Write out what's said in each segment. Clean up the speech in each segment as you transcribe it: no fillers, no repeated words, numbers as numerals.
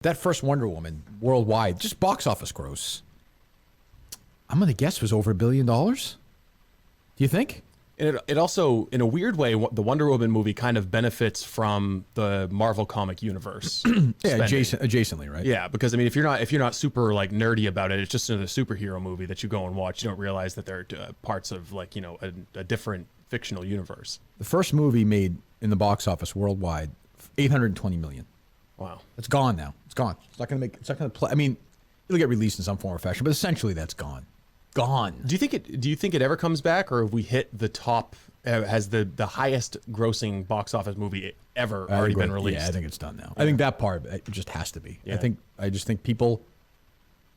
That first Wonder Woman worldwide, just box office gross, I'm going to guess was over $1 billion. Do you think? And it also, in a weird way, the Wonder Woman movie kind of benefits from the Marvel comic universe. Yeah, adjacently, right? Yeah, because I mean, if you're not super like nerdy about it, it's just another superhero movie that you go and watch. You don't realize that they're parts of like a different fictional universe. The first movie made in the box office worldwide, $820 million. Wow, it's gone now. It's gone. It's not going to make. It's not going to play. I mean, it'll get released in some form or fashion, but essentially that's gone. Gone. Do you think it ever comes back, or have we hit the top? Has the highest grossing box office movie ever already been released? Yeah, I think it's done now. Yeah. I think that part it just has to be. Yeah. I just think people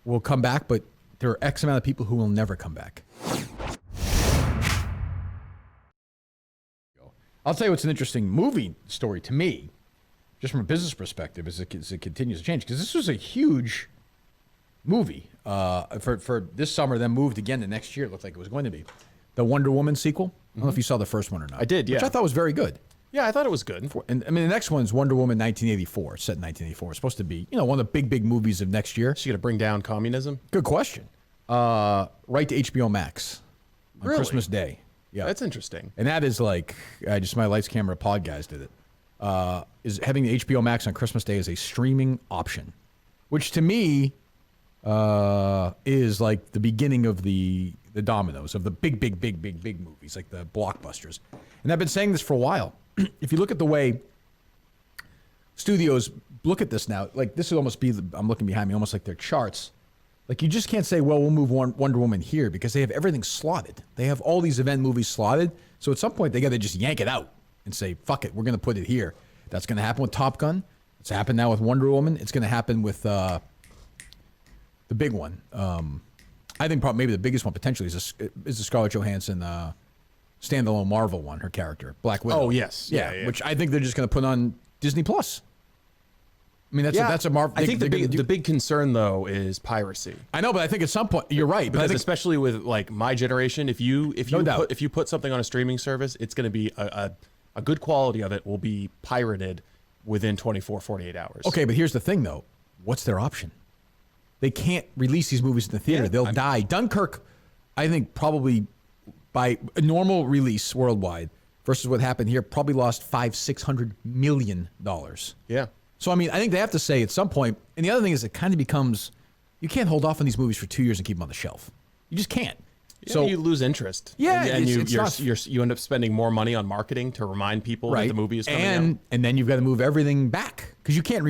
will come back, but there are X amount of people who will never come back. I'll tell you what's an interesting movie story to me, just from a business perspective, as it continues to change, because this was a huge movie for this summer, then moved again the next year. It looked like it was going to be the Wonder Woman sequel. I don't know if you saw the first one or not. I did, yeah. Which I thought was very good. Yeah, I thought it was good. And I mean, the next one's Wonder Woman 1984. It's set in 1984. It's supposed to be, one of the big movies of next year. She going to bring down communism? Good question. Right to HBO Max on Christmas Day. Yeah, that's interesting. And that is like just my lights, camera, pod guys did it. Is having the HBO Max on Christmas Day is a streaming option, which to me is like the beginning of the dominoes of the big movies, like the blockbusters. And I've been saying this for a while. If you look at the way studios look at this now, like this would almost be, I'm looking behind me, almost like their charts. Like you just can't say, well, we'll move Wonder Woman here because they have everything slotted. They have all these event movies slotted. So at some point they got to just yank it out and say, fuck it, we're going to put it here. That's going to happen with Top Gun. It's happened now with Wonder Woman. It's going to happen with the big one. I think probably maybe the biggest one potentially is the Scarlett Johansson standalone Marvel one, her character, Black Widow. Oh, yes. Yeah. Which I think they're just going to put on Disney Plus. I mean, that's a Marvel. I think the big concern though is piracy. I know, but I think at some point you're right. Because especially with like my generation, if you put something on a streaming service, it's going to be a good quality of it will be pirated within 24, 48 hours. Okay, but here's the thing though. What's their option? They can't release these movies in the theater. They'll die. Dunkirk, I think probably by a normal release worldwide versus what happened here, probably lost $500-600 million. Yeah. So, I mean, I think they have to say at some point, and the other thing is it kind of becomes, you can't hold off on these movies for 2 years and keep them on the shelf. You just can't. Yeah, so you lose interest. Yeah. And you end up spending more money on marketing to remind people that the movie is coming out. And then you've got to move everything back because you can't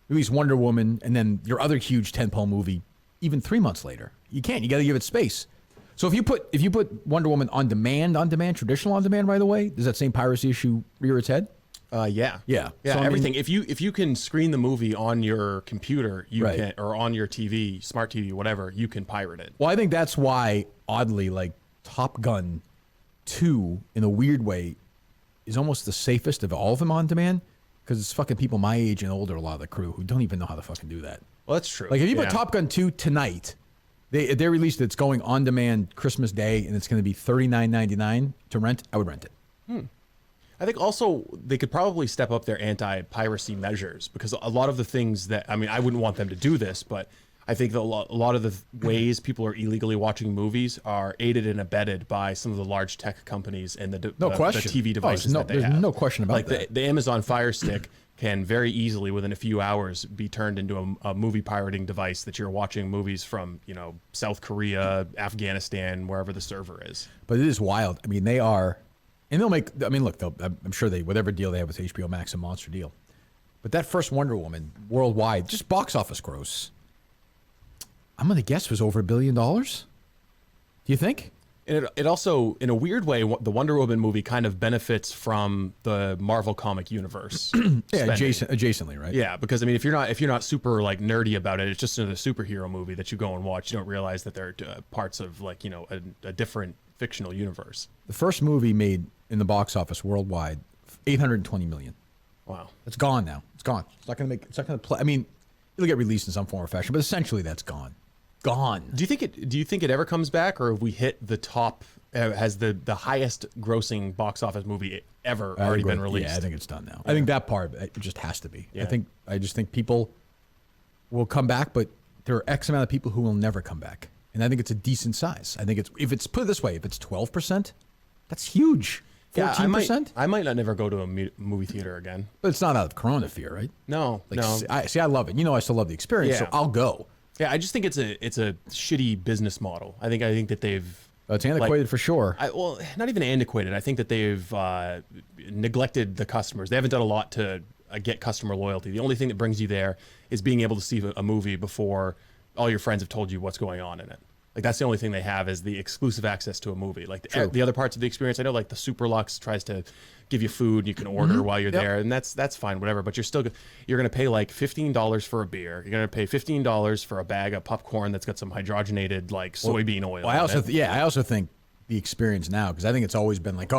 release Wonder Woman and then your other huge tentpole movie even 3 months later. You can't. You got to give it space. So if you put Wonder Woman on demand, traditional on demand right away, does that same piracy issue rear its head? Yeah. So, everything. I mean, if you can screen the movie on your computer, you can, or on your TV, smart TV, whatever, you can pirate it. Well, I think that's why, oddly, like Top Gun 2, in a weird way, is almost the safest of all of them on demand because it's fucking people my age and older, a lot of the crew, who don't even know how to fucking do that. Well, that's true. Like if you put Top Gun 2 tonight, they released it's going on demand Christmas Day, and it's going to be $39.99 to rent. I would rent it. I think also they could probably step up their anti-piracy measures because a lot of the things that, I mean, I wouldn't want them to do this, but I think that a lot of the ways people are illegally watching movies are aided and abetted by some of the large tech companies and the TV devices that they have. There's no question about that. Like the Amazon Fire Stick can very easily, within a few hours, be turned into a movie pirating device that you're watching movies from, South Korea, Afghanistan, wherever the server is. But it is wild. I mean, they are... And they'll make, I mean, look, I'm sure whatever deal they have with HBO Max, a monster deal. But that first Wonder Woman worldwide, just box office gross, I'm going to guess was over $1 billion. Do you think? And it also, in a weird way, the Wonder Woman movie kind of benefits from the Marvel comic universe. Yeah, adjacently, right? Yeah, because I mean, if you're not super like nerdy about it, it's just another superhero movie that you go and watch. You don't realize that they're parts of like a different fictional universe. The first movie made in the box office worldwide, $820 million. Wow, it's gone now. It's gone. It's not going to make. It's not going to play. I mean, it'll get released in some form or fashion, but essentially that's gone. Gone. Do you think it ever comes back, or have we hit the top? Has the highest grossing box office movie ever already been released? Yeah, I think it's done now. I think that part it just has to be. Yeah. I just think people will come back, but there are X amount of people who will never come back. And I think it's a decent size. I think if it's put it this way, if it's 12%, that's huge. 14%? I might not never go to a movie theater again. But it's not out of Corona fear, right? No, no. I love it. I still love the experience, so I'll go. Yeah, I just think it's a shitty business model. I think that they've it's antiquated for sure. Well, not even antiquated. I think that they've neglected the customers. They haven't done a lot to get customer loyalty. The only thing that brings you there is being able to see a movie before all your friends have told you what's going on in it. Like that's the only thing they have is the exclusive access to a movie. Like the other parts of the experience, I know like the Super Lux tries to give you food you can order while you're there, and that's fine, whatever. But you're going to pay like $15 for a beer. You're going to pay $15 for a bag of popcorn that's got some hydrogenated like soybean oil. Well, I also think the experience now, because I think it's always been like,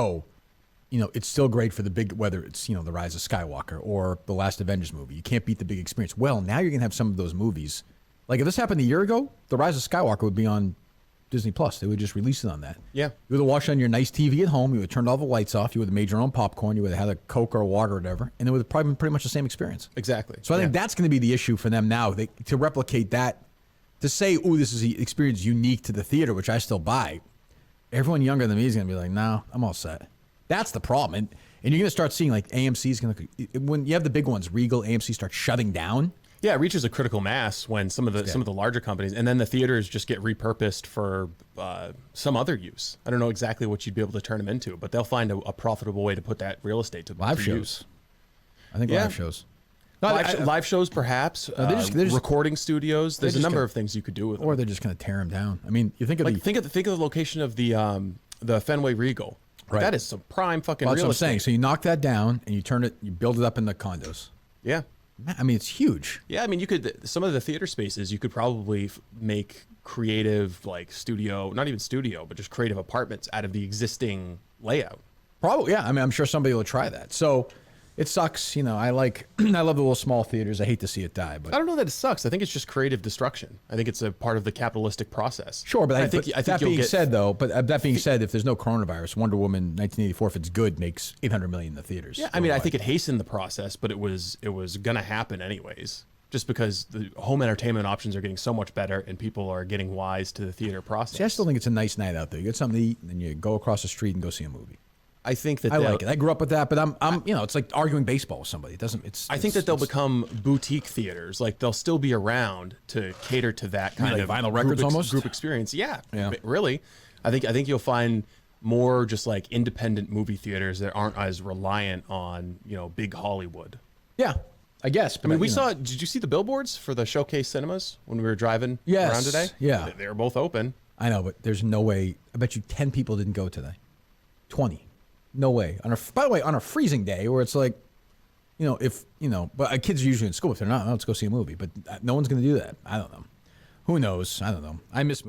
it's still great for the big, whether it's the Rise of Skywalker or the last Avengers movie. You can't beat the big experience. Well, now you're going to have some of those movies. Like if this happened a year ago, The Rise of Skywalker would be on Disney Plus. They would just release it on that. Yeah. You would have watched it on your nice TV at home. You would have turned all the lights off. You would have made your own popcorn. You would have had a Coke or a water or whatever. And it would have probably been pretty much the same experience. Exactly. So I think that's going to be the issue for them now. To replicate that, to say, this is an experience unique to the theater, which I still buy. Everyone younger than me is going to be like, no, I'm all set. That's the problem. And you're going to start seeing like AMC's going to, when you have the big ones, Regal, AMC start shutting down. Yeah, it reaches a critical mass when some of the larger companies, and then the theaters just get repurposed for some other use. I don't know exactly what you'd be able to turn them into, but they'll find a profitable way to put that real estate to live shows. Use. I think live shows. Live shows, perhaps. They're just recording studios. There's a number of things you could do with them. Or they're just going to tear them down. I mean, you think of think of the location of the Fenway Regal. Right. That is some prime fucking real estate. That's what I'm saying. So you knock that down and you build it up in the condos. Yeah. I mean, it's huge. Yeah, I mean, some of the theater spaces, you could probably make creative, like not even studio, but just creative apartments out of the existing layout. Probably, yeah. I mean, I'm sure somebody will try that. So it sucks. I love the little small theaters. I hate to see it die, but I don't know that it sucks. I think it's just creative destruction. I think it's a part of the capitalistic process. Sure, but I think that being said, if there's no coronavirus, Wonder Woman 1984, if it's good, makes $800 million in the theaters. Yeah, I mean, I think it hastened the process, but it was gonna happen anyways. Just because the home entertainment options are getting so much better and people are getting wise to the theater process. See, I still think it's a nice night out there. You get something to eat, and then you go across the street and go see a movie. I think that I like it. I grew up with that, but I'm it's like arguing baseball with somebody. I think that they'll become boutique theaters. Like they'll still be around to cater to that kind of vinyl records group experience. Yeah, really. I think you'll find more just like independent movie theaters that aren't as reliant on big Hollywood. Yeah, I guess. But I mean, did you see the billboards for the Showcase Cinemas when we were driving around today? Yeah, they were both open. I know, but there's no way. I bet you 10 people didn't go today. 20. No way. By the way, on a freezing day where it's like, but kids are usually in school. If they're not, let's go see a movie. But no one's going to do that. I don't know. Who knows? I don't know. I miss movies.